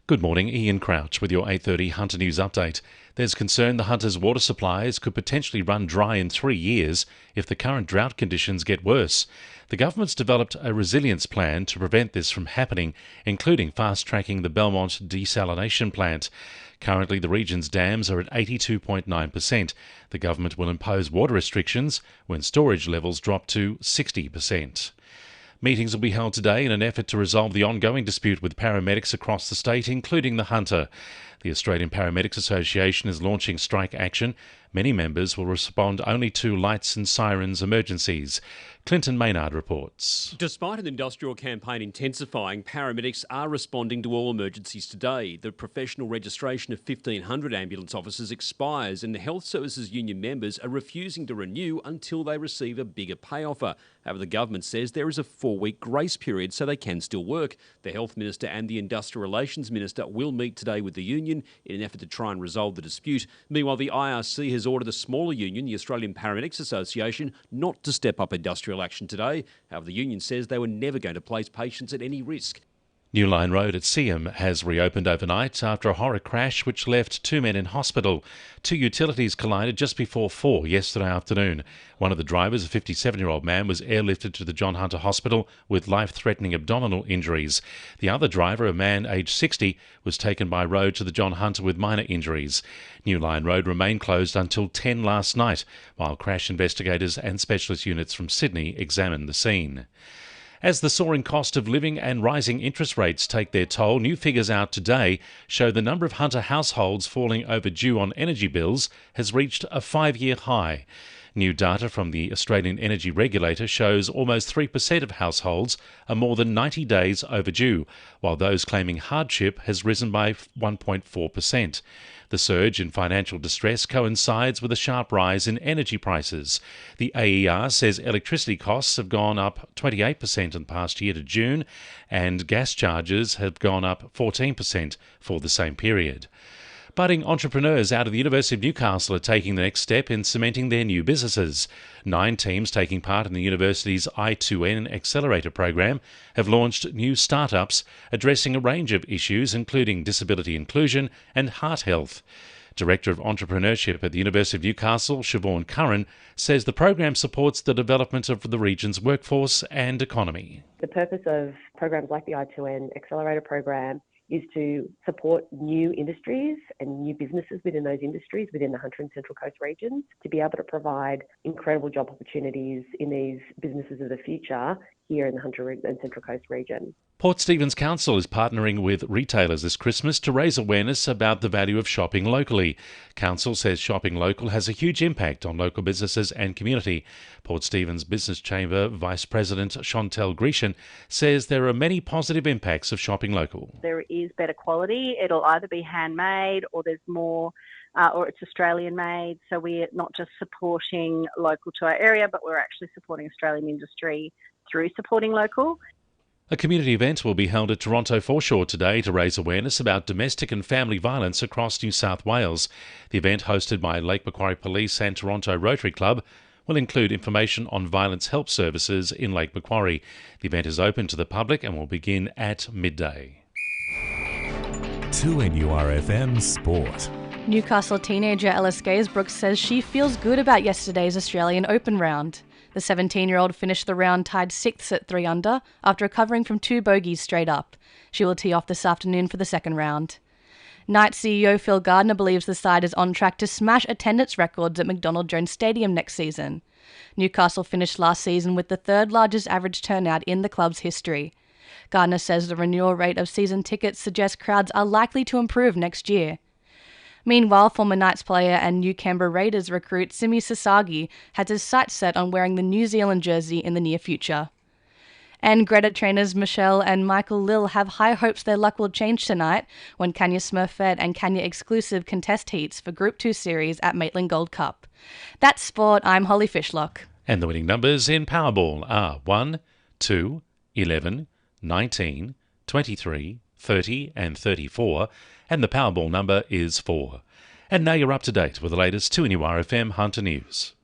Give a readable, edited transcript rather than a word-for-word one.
Good morning, Ian Crouch with your 8:30 Hunter News Update. There's concern the Hunter's water supplies could potentially run dry in 3 years if the current drought conditions get worse. The government's developed a resilience plan to prevent this from happening, including fast-tracking the Belmont desalination plant. Currently, the region's dams are at 82.9%. The government will impose water restrictions when storage levels drop to 60%. Meetings will be held today in an effort to resolve the ongoing dispute with paramedics across the state, including the Hunter. The Australian Paramedics Association is launching strike action. Many members will respond only to lights and sirens emergencies. Clinton Maynard reports. Despite an industrial campaign intensifying, paramedics are responding to all emergencies today. The professional registration of 1,500 ambulance officers expires and the Health Services Union members are refusing to renew until they receive a bigger pay offer. However, the government says there is a 4-week grace period so they can still work. The Health Minister and the Industrial Relations Minister will meet today with the union in an effort to try and resolve the dispute. Meanwhile, the IRC has ordered a smaller union, the Australian Paramedics Association, not to step up industrial action today. However, the union says they were never going to place patients at any risk. New Line Road at Seaham has reopened overnight after a horror crash which left 2 men in hospital. 2 utilities collided just before 4 yesterday afternoon. One of the drivers, a 57-year-old man, was airlifted to the John Hunter Hospital with life-threatening abdominal injuries. The other driver, a man aged 60, was taken by road to the John Hunter with minor injuries. New Line Road remained closed until 10 last night, while crash investigators and specialist units from Sydney examined the scene. As the soaring cost of living and rising interest rates take their toll, new figures out today show the number of Hunter households falling overdue on energy bills has reached a 5-year high. New data from the Australian Energy Regulator shows almost 3% of households are more than 90 days overdue, while those claiming hardship has risen by 1.4%. The surge in financial distress coincides with a sharp rise in energy prices. The AER says electricity costs have gone up 28% in the past year to June, and gas charges have gone up 14% for the same period. Budding entrepreneurs out of the University of Newcastle are taking the next step in cementing their new businesses. 9 teams taking part in the university's I2N Accelerator program have launched new startups addressing a range of issues including disability inclusion and heart health. Director of Entrepreneurship at the University of Newcastle, Siobhan Curran, says the program supports the development of the region's workforce and economy. The purpose of programs like the I2N Accelerator program is to support new industries and new businesses within those industries within the Hunter and Central Coast regions to be able to provide incredible job opportunities in these businesses of the future here in the Hunter and Central Coast region. Port Stephens Council is partnering with retailers this Christmas to raise awareness about the value of shopping locally. Council says shopping local has a huge impact on local businesses and community. Port Stephens Business Chamber Vice President Chantel Grecian says there are many positive impacts of shopping local. There is better quality. It'll either be handmade or there's more or it's Australian made. So we're not just supporting local to our area, but we're actually supporting Australian industry through supporting local. A community event will be held at Toronto Foreshore today to raise awareness about domestic and family violence across New South Wales. The event, hosted by Lake Macquarie Police and Toronto Rotary Club, will include information on violence help services in Lake Macquarie. The event is open to the public and will begin at midday. 2NURFM Sport. Newcastle teenager Ellis Gazebrooks says she feels good about yesterday's Australian Open round. The 17-year-old finished the round tied 6th at 3 under after recovering from 2 bogeys straight up. She will tee off this afternoon for the second round. Knight CEO Phil Gardner believes the side is on track to smash attendance records at McDonald Jones Stadium next season. Newcastle finished last season with the 3rd largest average turnout in the club's history. Gardner says the renewal rate of season tickets suggests crowds are likely to improve next year. Meanwhile, former Knights player and New Canberra Raiders recruit Simi Sasagi has his sights set on wearing the New Zealand jersey in the near future. And Greta trainers Michelle and Michael Lill have high hopes their luck will change tonight when Kanya Smurfett and Kanya Exclusive contest heats for Group 2 series at Maitland Gold Cup. That's sport. I'm Holly Fishlock. And the winning numbers in Powerball are 1, 2, 11, 19, 23, 30 and 34, and the Powerball number is 4. And now you're up to date with the latest 2NURFM Hunter News.